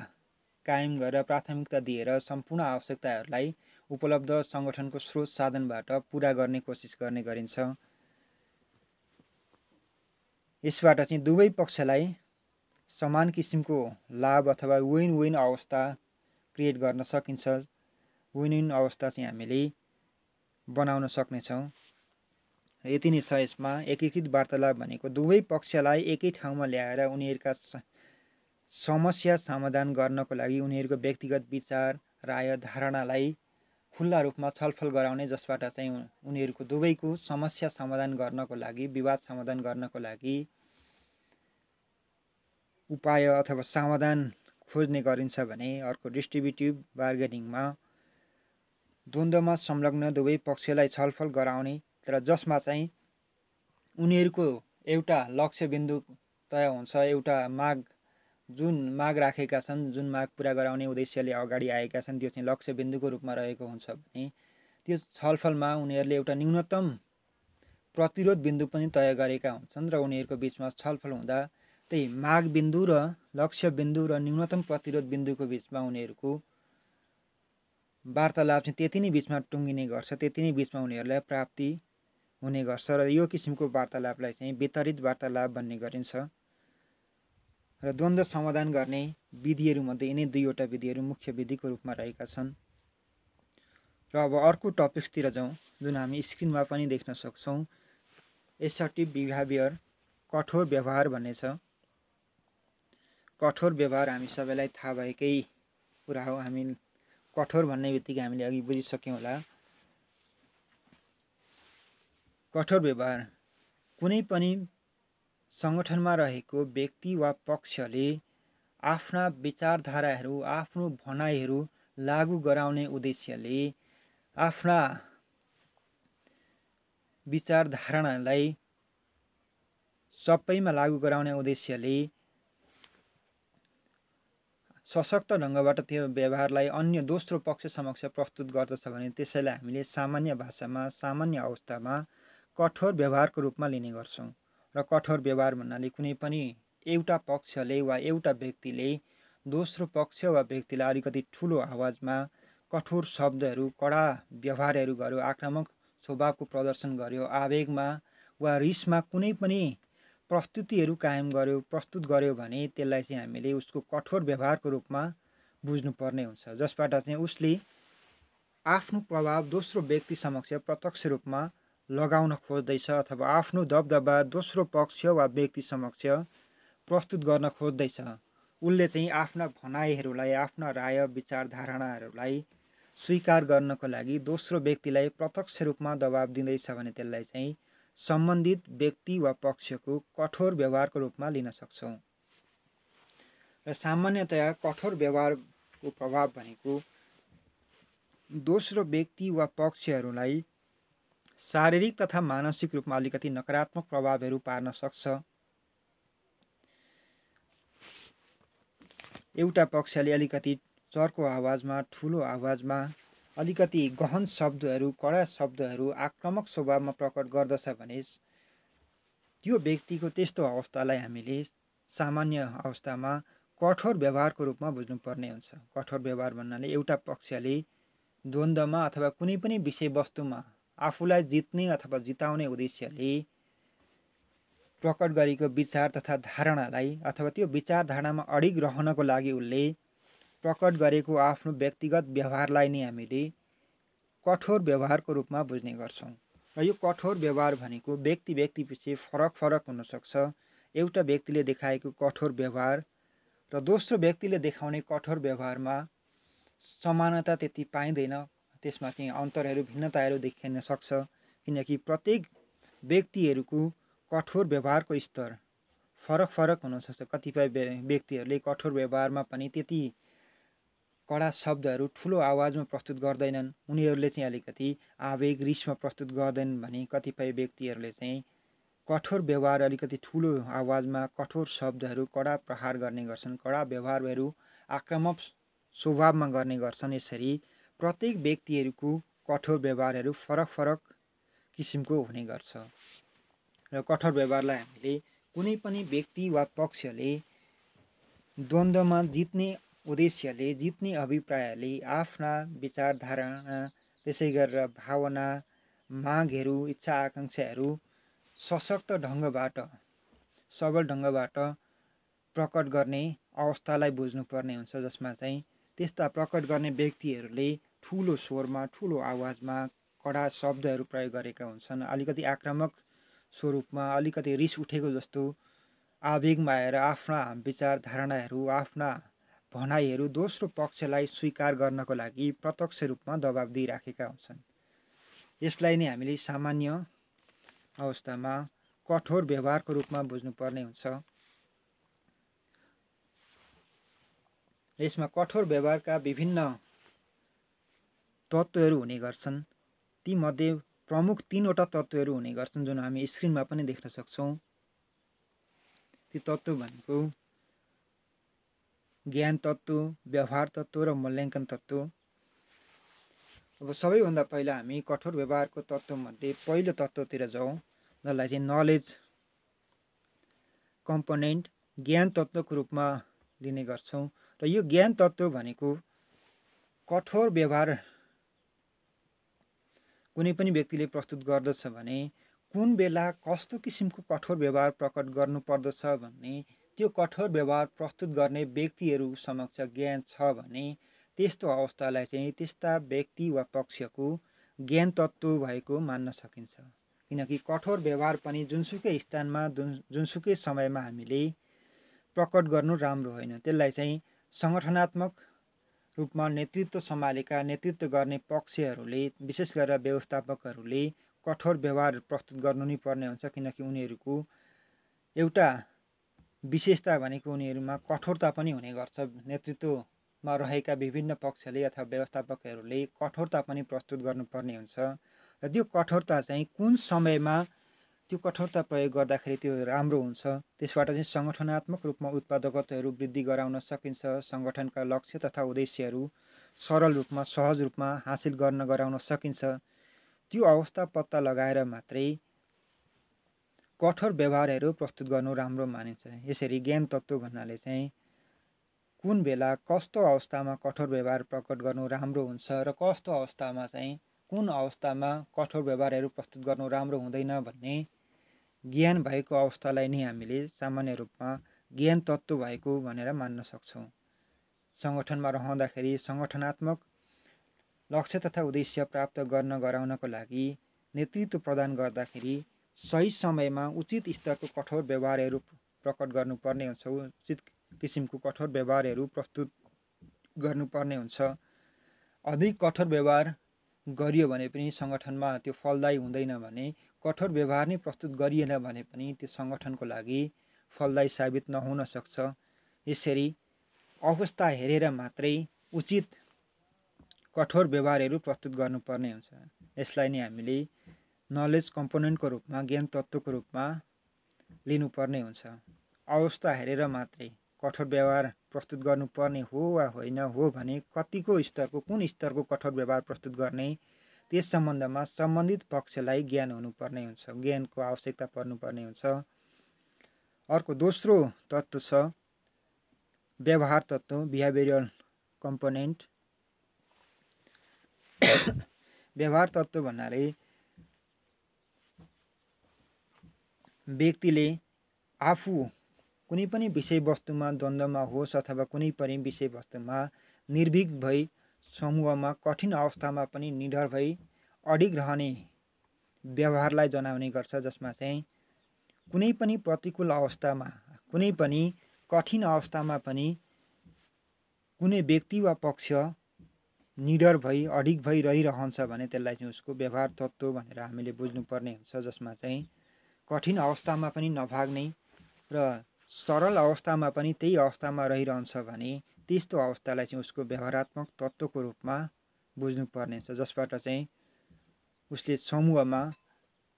कायम गरेर, प्राथमिकता दिएर सम्पूर्ण आवश्यकताहरूलाई उपलब्ध सङ्गठनको स्रोत साधनबाट पुरा गर्ने कोसिस गर्ने गरिन्छ। यसबाट चाहिँ दुवै पक्षलाई समान किसिमको लाभ अथवा विन विन अवस्था क्रिएट गर्न सकिन्छ। विन विन अवस्था चाहिँ हामीले बनाउन सक्नेछौँ। यति नै छ यसमा। एकीकृत वार्तालाप भनेको दुवै पक्षलाई एकै ठाउँमा ल्याएर उनीहरूका समस्या समाधान गर्नको लागि उनीहरूको व्यक्तिगत विचार, राय, धारणालाई खुल्ला रूपमा छलफल गराउने, जसबाट चाहिँ उनीहरूको दुवैको समस्या समाधान गर्नको लागि, विवाद समाधान गर्नको लागि उपाय अथवा समाधान खोज्ने गरिन्छ भने अर्को डिस्ट्रिब्युटिभ बार्गेनिङमा द्वन्द्वमा संलग्न दुवै पक्षलाई छलफल गराउने, तर जसमा चाहिँ उनीहरूको एउटा लक्ष्य बिन्दु तय हुन्छ, एउटा जुन माग राखेका छन्, जुन माग पुरा गराउने उद्देश्यले अगाडि आएका छन्, त्यो चाहिँ लक्ष्य बिन्दुको रूपमा रहेको हुन्छ भने त्यो छलफलमा उनीहरूले एउटा न्यूनतम प्रतिरोध बिन्दु पनि तय गरेका हुन्छन् र उनीहरूको बिचमा छलफल हुँदा त्यही माग बिन्दु र लक्ष्य बिन्दु र न्यूनतम प्रतिरोध बिन्दुको बिचमा उनीहरूको वार्तालाप चाहिँ त्यति नै बिचमा टुङ्गिने गर्छ, त्यति नै बिचमा उनीहरूलाई प्राप्ति हुने गर्छ र यो किसिमको वार्तालापलाई चाहिँ वितरित वार्तालाप भन्ने गरिन्छ। र द्वन्द्व समाधान गर्ने विधिहरूमध्ये यिनै दुईवटा विधिहरू मुख्य विधिको रूपमा रहेका छन्। र अब अर्को टपिक्सतिर जाउँ, जुन हामी स्क्रिनमा पनि देख्न सक्छौँ। एसर्टिभ बिहेभियर, कठोर व्यवहार भन्ने छ। कठोर व्यवहार हामी सबैलाई थाहा भएकै कुरा हो। हामी कठोर भन्ने बित्तिकै हामीले अघि बुझिसक्यौँ होला। कठोर व्यवहार कुनै पनि सङ्गठनमा रहेको व्यक्ति वा पक्षले आफ्ना विचारधाराहरू, आफ्नो भनाइहरू लागू गराउने उद्देश्यले, आफ्ना विचारधारालाई सबैमा लागू गराउने उद्देश्यले सशक्त ढङ्गबाट त्यो व्यवहारलाई अन्य दोस्रो पक्ष समक्ष प्रस्तुत गर्दछ भने त्यसैलाई हामीले सामान्य भाषामा, सामान्य अवस्थामा कठोर व्यवहारको रूपमा लिने गर्छौँ। र कठोर व्यवहार भन्नाले कुनै पनि एउटा पक्षले वा एउटा व्यक्तिले दोस्रो पक्ष वा व्यक्तिलाई अलिकति ठुलो आवाजमा कठोर शब्दहरू, कडा व्यवहारहरू गर्यो, आक्रामक स्वभावको प्रदर्शन गर्यो, आवेगमा वा रिसमा कुनै पनि प्रस्तुत गर्यो भने त्यसलाई चाहिँ हामीले उसको कठोर व्यवहारको रूपमा बुझ्नुपर्ने हुन्छ, जसबाट चाहिँ उसले आफ्नो प्रभाव दोस्रो व्यक्ति समक्ष प्रत्यक्ष रूपमा लगाउन खोज्दैछ अथवा आफ्नो दबदबा दोस्रो पक्ष वा व्यक्ति समक्ष प्रस्तुत गर्न खोज्दैछ। उसले चाहिँ आफ्ना भनाइहरूलाई, आफ्ना राय विचारधारणाहरूलाई स्वीकार गर्नको लागि दोस्रो व्यक्तिलाई प्रत्यक्ष रूपमा दबाब दिँदैछ भने त्यसलाई चाहिँ सम्बन्धित व्यक्ति वा पक्षको कठोर व्यवहारको रूपमा लिन सक्छौँ। र सामान्यतया कठोर व्यवहारको प्रभाव भनेको दोस्रो व्यक्ति वा पक्षहरूलाई शारीरिक तथा मानसिक रूपमा अलिकति नकारात्मक प्रभावहरू पार्न सक्छ। एउटा पक्षले अलिकति चर्को आवाजमा, ठुलो आवाजमा, अलिकति गहन शब्दहरू, कडा शब्दहरू, आक्रामक स्वभावमा प्रकट गर्दछ भने त्यो व्यक्तिको त्यस्तो अवस्थालाई हामीले सामान्य अवस्थामा कठोर व्यवहारको रूपमा बुझ्नुपर्ने हुन्छ। कठोर व्यवहार भन्नाले एउटा पक्षले द्वन्द्वमा अथवा कुनै पनि विषयवस्तुमा आफूलाई जित्ने अथवा जिताउने उद्देश्यले प्रकट गरेको विचार तथा धारणालाई अथवा त्यो विचारधारणामा अडिग रहनको लागि उसले प्रकट गरेको आफ्नो व्यक्तिगत व्यवहारलाई नै हामीले कठोर व्यवहारको रूपमा बुझ्ने गर्छौँ। र यो कठोर व्यवहार भनेको व्यक्ति व्यक्तिपछि फरक फरक हुनसक्छ। एउटा व्यक्तिले देखाएको कठोर व्यवहार र दोस्रो व्यक्तिले देखाउने कठोर व्यवहारमा समानता त्यति पाइँदैन। त्यसमा चाहिँ अन्तरहरू, भिन्नताहरू देखिन सक्छ, किनकि प्रत्येक व्यक्तिहरूको कठोर व्यवहारको स्तर फरक फरक हुनसक्छ। कतिपय व्यक्तिहरूले कठोर व्यवहारमा पनि त्यति कडा शब्दहरू ठुलो आवाजमा प्रस्तुत गर्दैनन्, उनीहरूले चाहिँ अलिकति आवेग, रिसमा प्रस्तुत गर्दैनन् भने कतिपय व्यक्तिहरूले चाहिँ कठोर व्यवहार अलिकति ठुलो आवाजमा कठोर शब्दहरू, कडा प्रहार गर्ने गर्छन्, कडा व्यवहारहरू आक्रामक स्वभावमा गर्ने गर्छन्। यसरी प्रत्येक व्यक्तिहरूको कठोर व्यवहारहरू फरक फरक किसिमको हुने गर्छ। र कठोर व्यवहारलाई हामीले कुनै पनि व्यक्ति वा पक्षले द्वन्द्वमा जित्ने उद्देश्यले, जित्ने अभिप्रायले आफ्ना विचारधारणा, त्यसै गरेर भावना, मागहरू, इच्छा आकाङ्क्षाहरू सशक्त ढङ्गबाट, सबल ढङ्गबाट प्रकट गर्ने अवस्थालाई बुझ्नुपर्ने हुन्छ, जसमा चाहिँ त्यस्ता प्रकट गर्ने व्यक्तिहरूले ठुलो स्वरमा, ठुलो आवाजमा कडा शब्दहरू प्रयोग गरेका हुन्छन्। अलिकति आक्रामक स्वरूपमा, अलिकति रिस उठेको जस्तो आवेगमा आएर आफ्ना विचारधारणाहरू, आफ्ना भनाइहरू दोस्रो पक्षलाई स्वीकार गर्नको लागि प्रत्यक्ष रूपमा दबाब दिइराखेका हुन्छन्। यसलाई नै हामीले सामान्य अवस्थामा कठोर व्यवहारको रूपमा बुझ्नुपर्ने हुन्छ। यसमा कठोर व्यवहारका विभिन्न तत्त्वहरू हुने गर्छन्। तीमध्ये प्रमुख 3वटा तत्त्वहरू हुने गर्छन् जुन हामी स्क्रिनमा पनि देख्न सक्छौँ। ती तत्त्व भनेको ज्ञान तत्त्व, व्यवहार तत्त्व र मूल्याङ्कन तत्त्व। अब सबैभन्दा पहिला हामी कठोर व्यवहारको तत्त्वमध्ये पहिलो तत्त्वतिर जाउँ, जसलाई चाहिँ नलेज कम्पोनेन्ट, ज्ञान तत्त्वको रूपमा लिने गर्छौँ। र यो ज्ञान तत्त्व भनेको कठोर व्यवहार कुनै पनि व्यक्तिले प्रस्तुत गर्दछ भने कुन बेला कस्तो किसिमको कठोर व्यवहार प्रकट गर्नुपर्दछ भन्ने त्यो कठोर व्यवहार प्रस्तुत गर्ने व्यक्तिहरू समक्ष ज्ञान छ भने त्यस्तो अवस्थालाई चाहिँ त्यस्ता व्यक्ति वा पक्षको ज्ञान तत्त्व भएको मान्न सकिन्छ। किनकि कठोर व्यवहार पनि जुनसुकै स्थानमा, जुनसुकै समयमा हामीले प्रकट गर्नु राम्रो होइन। त्यसलाई चाहिँ सङ्गठनात्मक रूपमा नेतृत्व सम्हालेका, नेतृत्व गर्ने पक्षहरूले, विशेष गरेर व्यवस्थापकहरूले कठोर व्यवहार प्रस्तुत गर्नु नै पर्ने हुन्छ। किनकि उनीहरूको एउटा विशेषता भनेको उनीहरूमा कठोरता पनि हुने गर्छ। नेतृत्वमा रहेका विभिन्न पक्षले अथवा व्यवस्थापकहरूले कठोरता पनि प्रस्तुत गर्नुपर्ने हुन्छ। र त्यो कठोरता चाहिँ कुन समयमा त्यो कठोरता प्रयोग गर्दाखेरि त्यो राम्रो हुन्छ, त्यसबाट चाहिँ सङ्गठनात्मक रूपमा उत्पादकताहरू वृद्धि गराउन सकिन्छ। सङ्गठनका लक्ष्य तथा उद्देश्यहरू सरल रूपमा, सहज रूपमा हासिल गराउन सकिन्छ। त्यो अवस्था पत्ता लगाएर मात्रै कठोर व्यवहारहरू प्रस्तुत गर्नु राम्रो मानिन्छ। यसरी ज्ञान तत्त्व भन्नाले चाहिँ कुन बेला, कस्तो अवस्थामा कठोर व्यवहार प्रकट गर्नु राम्रो हुन्छ र कस्तो अवस्थामा चाहिँ, कुन अवस्थामा कठोर व्यवहारहरू प्रस्तुत गर्नु राम्रो हुँदैन भन्ने ज्ञान भएको अवस्थालाई नै हामीले सामान्य रूपमा ज्ञान तत्त्व भएको भनेर मान्न सक्छौँ। सङ्गठनमा रहँदाखेरि सङ्गठनात्मक लक्ष्य तथा उद्देश्य प्राप्त गर्न गराउनको लागि नेतृत्व प्रदान गर्दाखेरि सही समयमा उचित स्तरको कठोर व्यवहारहरू प्रकट गर्नुपर्ने हुन्छ, उचित किसिमको कठोर व्यवहारहरू प्रस्तुत गर्नुपर्ने हुन्छ। अधिक कठोर व्यवहार गरियो भने पनि सङ्गठनमा त्यो फलदायी हुँदैन भने, कठोर व्यवहार नै प्रस्तुत गरिएन भने पनि त्यो सङ्गठनको लागि फलदायी साबित नहुन सक्छ। यसरी अवस्था हेरेर मात्रै उचित कठोर व्यवहारहरू प्रस्तुत गर्नुपर्ने हुन्छ। यसलाई नै हामीले नलेज कम्पोनेन्टको रूपमा, ज्ञान तत्त्वको रूपमा लिनुपर्ने हुन्छ। अवस्था हेरेर मात्रै कठोर व्यवहार प्रस्तुत गर्नुपर्ने हो वा होइन, हो भने कतिको स्तरको, कुन स्तरको कठोर व्यवहार प्रस्तुत गर्ने, त्यस सम्बन्धमा सम्बन्धित पक्षलाई ज्ञान हुनुपर्ने हुन्छ, ज्ञानको आवश्यकता पर्नुपर्ने हुन्छ। अर्को दोस्रो तत्त्व छ व्यवहार तत्त्व, बिहेभियरल कम्पोनेन्ट। व्यवहार तत्त्व भन्नाले व्यक्तिले आफू कुनै पनि विषयवस्तुमा द्वन्द्वमा होस् अथवा कुनै पनि विषयवस्तुमा निर्भीक भई समूहमा कठिन अवस्थामा पनि निडर भई अडिग रहने व्यवहारलाई जनाउने गर्छ, जसमा चाहिँ कुनै पनि प्रतिकूल अवस्थामा, कुनै पनि कठिन अवस्थामा पनि कुनै व्यक्ति वा पक्ष निडर भई अडिग भई रहिरहन्छ भने त्यसलाई चाहिँ उसको व्यवहार तत्त्व भनेर हामीले बुझ्नुपर्ने हुन्छ। जसमा चाहिँ कठिन अवस्थामा पनि नभाग्ने र सरल अवस्थामा पनि त्यही अवस्थामा रहिरहन्छ भने त्यस्तो अवस्थालाई चाहिँ उसको व्यवहारात्मक तत्त्वको रूपमा बुझ्नुपर्ने हुन्छ, जसबाट चाहिँ उसले समूहमा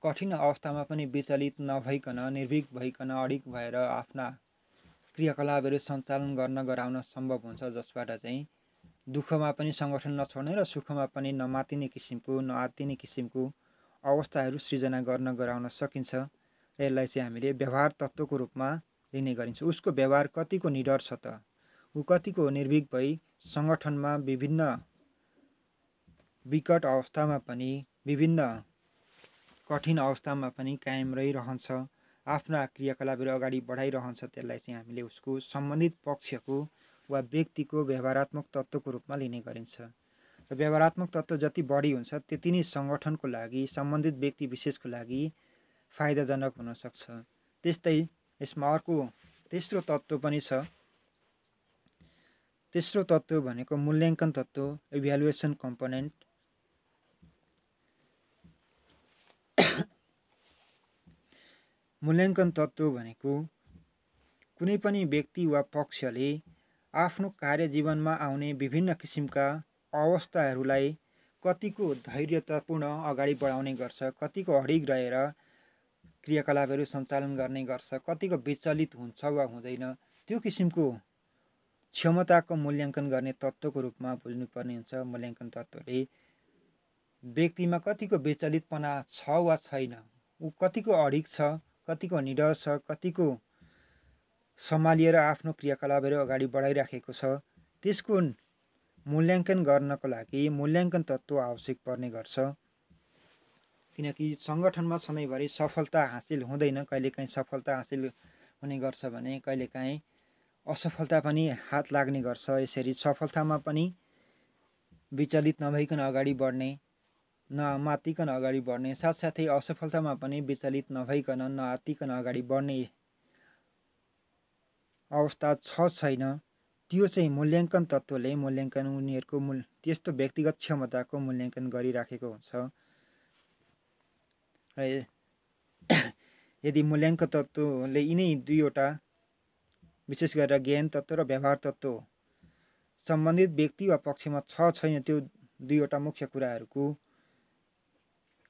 कठिन अवस्थामा पनि विचलित नभइकन, निर्भीक भइकन, अडिग भएर आफ्ना क्रियाकलापहरू सञ्चालन गर्न गराउन सम्भव हुन्छ। जसबाट चाहिँ दुःखमा पनि सङ्गठन नछोड्ने र सुखमा पनि नमातिने किसिमको, नआत्तिने किसिमको अवस्थाहरू सृजना गर्न गराउन सकिन्छ। यसलाई चाहिँ हामीले व्यवहार तत्त्वको रूपमा लिने गरिन्छ। उसको व्यवहार कतिको निडर छ त, ऊ कतिको निर्भीक भई सङ्गठनमा विभिन्न विकट अवस्थामा पनि, विभिन्न कठिन अवस्थामा पनि कायम रहिरहन्छ, आफ्ना क्रियाकलापहरू अगाडि बढाइरहन्छ। त्यसलाई चाहिँ हामीले उसको सम्बन्धित पक्षको वा व्यक्तिको व्यवहारात्मक तत्त्वको रूपमा लिने गरिन्छ। र व्यवहारात्मक तत्त्व जति बढी हुन्छ त्यति नै सङ्गठनको लागि, सम्बन्धित व्यक्ति विशेषको लागि फाइदाजनक हुनसक्छ। त्यस्तै यसमा अर्को तेस्रो तत्त्व पनि छ। तेस्रो तत्त्व भनेको मूल्याङ्कन तत्त्व, इभ्यालुएसन कम्पोनेन्ट। मूल्याङ्कन तत्त्व भनेको कुनै पनि व्यक्ति वा पक्षले आफ्नो कार्यजीवनमा आउने विभिन्न किसिमका अवस्थाहरूलाई कतिको धैर्यतापूर्ण अगाडि बढाउने गर्छ, कतिको अडिग रहेर क्रियाकलापहरू सञ्चालन गर्ने गर्छ, कतिको विचलित हुन्छ वा हुँदैन, त्यो किसिमको क्षमताको मूल्याङ्कन गर्ने तत्त्वको रूपमा बुझ्नुपर्ने हुन्छ। मूल्याङ्कन तत्त्वले व्यक्तिमा कतिको विचलितपना छ वा छैन, ऊ कतिको अडिग छ, कतिको निडर छ, कतिको सम्हालिएर आफ्नो क्रियाकलापहरू अगाडि बढाइराखेको छ, त्यसको मूल्याङ्कन गर्नको लागि मूल्याङ्कन तत्त्व आवश्यक पर्ने गर्छ। किनकि सङ्गठनमा सधैँभरि सफलता हासिल हुँदैन, कहिलेकाहीँ सफलता हासिल हुने गर्छ भने कहिलेकाहीँ असफलता पनि हात लाग्ने गर्छ। यसरी सफलतामा पनि विचलित नभइकन अगाडि बढ्ने, नमातिकन अगाडि बढ्ने, साथसाथै असफलतामा पनि विचलित नभइकन, नआत्तिकन अगाडि बढ्ने अवस्था छ छैन, त्यो चाहिँ मूल्याङ्कन तत्त्वले मूल्याङ्कन उनीहरूको त्यस्तो व्यक्तिगत क्षमताको मूल्याङ्कन गरिराखेको हुन्छ। र यदि मूल्याङ्कन तत्त्वले यिनै दुईवटा, विशेष गरेर ज्ञान तत्त्व र व्यवहार तत्त्व सम्बन्धित व्यक्ति वा पक्षमा छ छैन, त्यो दुईवटा मुख्य कुराहरूको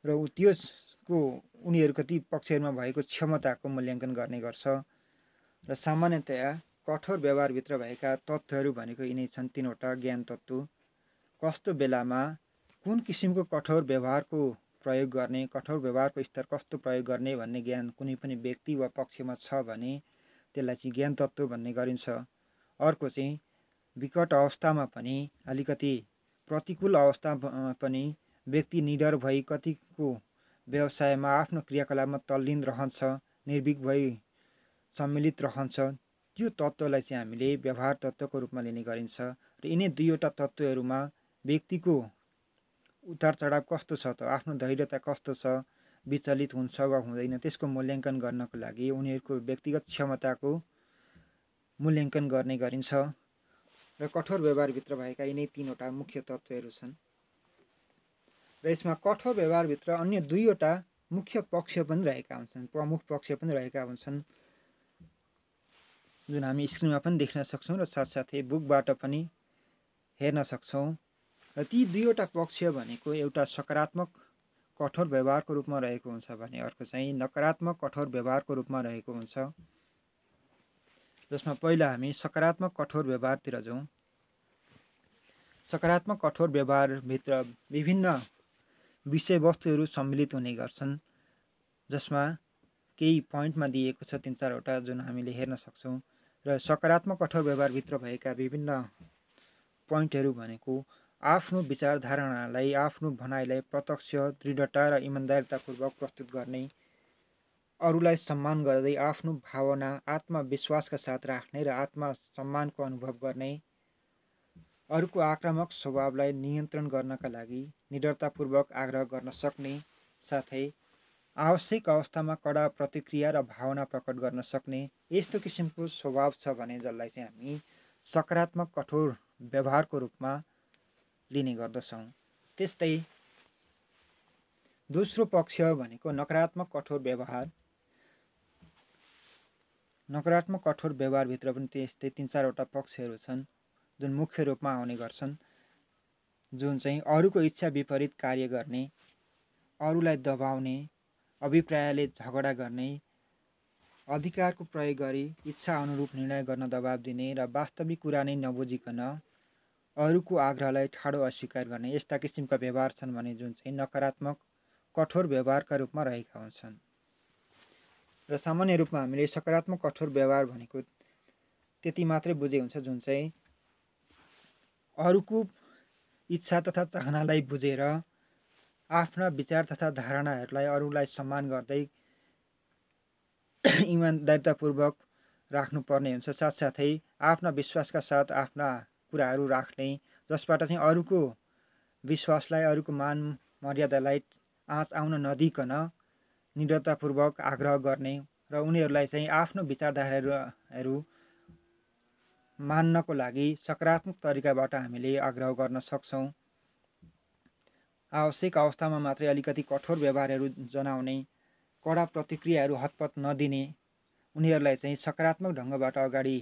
र त्यसको उनीहरूको ती पक्षहरूमा भएको क्षमताको मूल्याङ्कन गर्ने गर्छ। र सामान्यतया कठोर व्यवहारभित्र भएका तत्त्वहरू भनेको यिनै छन्, तीनवटा ज्ञान तत्त्व। कस्तो बेलामा कुन किसिमको कठोर व्यवहारको प्रयोग गर्ने, कठोर व्यवहारको स्तर कस्तो प्रयोग गर्ने भन्ने ज्ञान कुनै पनि व्यक्ति वा पक्षमा छ भने त्यसलाई चाहिँ ज्ञान तत्त्व भन्ने गरिन्छ। अर्को चाहिँ विकट अवस्थामा पनि, अलिकति प्रतिकूल अवस्थामा पनि व्यक्ति निडर भई कतिको व्यवसायमा आफ्नो क्रियाकलापमा तल्लीन रहन्छ, निर्भीक भई सम्मिलित रहन्छ, त्यो तत्त्वलाई चाहिँ हामीले व्यवहार तत्त्वको रूपमा लिने गरिन्छ। र यिनै दुईवटा तत्त्वहरूमा व्यक्तिको उतार चढाव कस्तो छ त, आफ्नो धैर्यता कस्तो छ, विचलित हुन्छ वा हुँदैन, त्यसको मूल्याङ्कन गर्नको लागि उनीहरूको व्यक्तिगत क्षमताको मूल्याङ्कन गर्ने गरिन्छ। र कठोर व्यवहारभित्र भएका यिनै 3वटा मुख्य तत्त्वहरू छन्। र यसमा कठोर व्यवहारभित्र अन्य 2वटा मुख्य पक्ष पनि रहेका हुन्छन्, प्रमुख पक्ष पनि रहेका हुन्छन्, जुन हामी स्क्रिनमा पनि देख्न सक्छौँ र साथसाथै बुकबाट पनि हेर्न सक्छौँ। र ती 2वटा पक्ष भनेको एउटा सकारात्मक कठोर व्यवहारको रूपमा रहेको हुन्छ भने अर्को चाहिँ नकारात्मक कठोर व्यवहारको रूपमा रहेको हुन्छ। जसमा पहिला हामी सकारात्मक कठोर व्यवहारतिर जाउँ। सकारात्मक कठोर व्यवहारभित्र विभिन्न विषयवस्तुहरू सम्मिलित हुने गर्छन्, जसमा केही पोइन्टमा दिएको छ 3-4वटा जुन हामीले हेर्न सक्छौँ। र सकारात्मक कठोर व्यवहारभित्र भएका विभिन्न पोइन्टहरू भनेको आफ्नो विचारधारणालाई, आफ्नो भनाइलाई प्रत्यक्ष, दृढता र इमान्दारितापूर्वक प्रस्तुत गर्ने, अरूलाई सम्मान गर्दै आफ्नो भावना आत्मविश्वासका साथ राख्ने र आत्मसम्मानको अनुभव गर्ने, अरूको आक्रामक स्वभावलाई नियन्त्रण गर्नका लागि निडरतापूर्वक आग्रह गर्न सक्ने, साथै आवश्यक अवस्थामा कडा प्रतिक्रिया र भावना प्रकट गर्न सक्ने यस्तो किसिमको स्वभाव छ भने जसलाई चाहिँ हामी सकारात्मक कठोर व्यवहारको रूपमा लिने गर्दछौँ। त्यस्तै दोस्रो पक्ष भनेको नकारात्मक कठोर व्यवहार। नकारात्मक कठोर व्यवहारभित्र पनि त्यस्तै 3-4वटा पक्षहरू छन् जुन मुख्य रूपमा आउने गर्छन्, जुन चाहिँ अरूको इच्छा विपरीत कार्य गर्ने, अरूलाई दबाउने, अभिप्रायले झगडा गर्ने, अधिकारको प्रयोग गरी इच्छा अनुरूप निर्णय गर्न दबाब दिने र वास्तविक कुरा नै नबुझिकन अरूको आग्रहलाई ठाडो अस्वीकार गर्ने यस्ता किसिमका व्यवहार छन् भने जुन चाहिँ नकारात्मक कठोर व्यवहारका रूपमा रहेका हुन्छन्। र सामान्य रूपमा हामीले सकारात्मक कठोर व्यवहार भनेको त्यति मात्रै बुझे हुन्छ जुन चाहिँ अरूको इच्छा तथा चाहनालाई बुझेर आफ्ना विचार तथा धारणाहरूलाई अरूलाई सम्मान गर्दै इमान्दारितापूर्वक राख्नुपर्ने हुन्छ। साथसाथै आफ्ना विश्वासका साथ आफ्ना कुराहरू राख्ने, जसबाट चाहिँ अरूको विश्वासलाई, अरूको मान मर्यादालाई आँच आउन नदिकन निडरतापूर्वक आग्रह गर्ने र उनीहरूलाई चाहिँ आफ्नो विचारधाराहरू मान्नको लागि सकारात्मक तरिकाबाट हामीले आग्रह गर्न सक्छौँ। आवश्यक अवस्थामा मात्रै अलिकति कठोर व्यवहारहरू जनाउने, कडा प्रतिक्रियाहरू हतपत नदिने, उनीहरूलाई चाहिँ सकारात्मक ढङ्गबाट अगाडि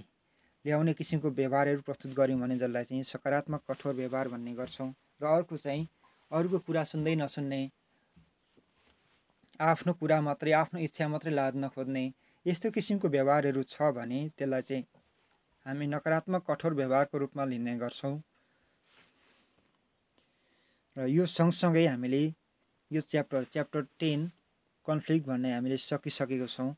ल्याउने किसिमको व्यवहारहरू प्रस्तुत गऱ्यौँ भने जसलाई चाहिँ सकारात्मक कठोर व्यवहार भन्ने गर्छौँ। र अर्को चाहिँ अरूको कुरा सुन्दै नसुन्ने, आफ्नो कुरा मात्रै, आफ्नो इच्छा मात्रै लाद्न खोज्ने यस्तो किसिमको व्यवहारहरू छ भने त्यसलाई चाहिँ हामी नकारात्मक कठोर व्यवहारको रूपमा लिने गर्छौँ। र यो सँगसँगै हामीले यो च्याप्टर 10 कन्फ्लिक्ट भन्ने हामीले सकिसकेको छौँ।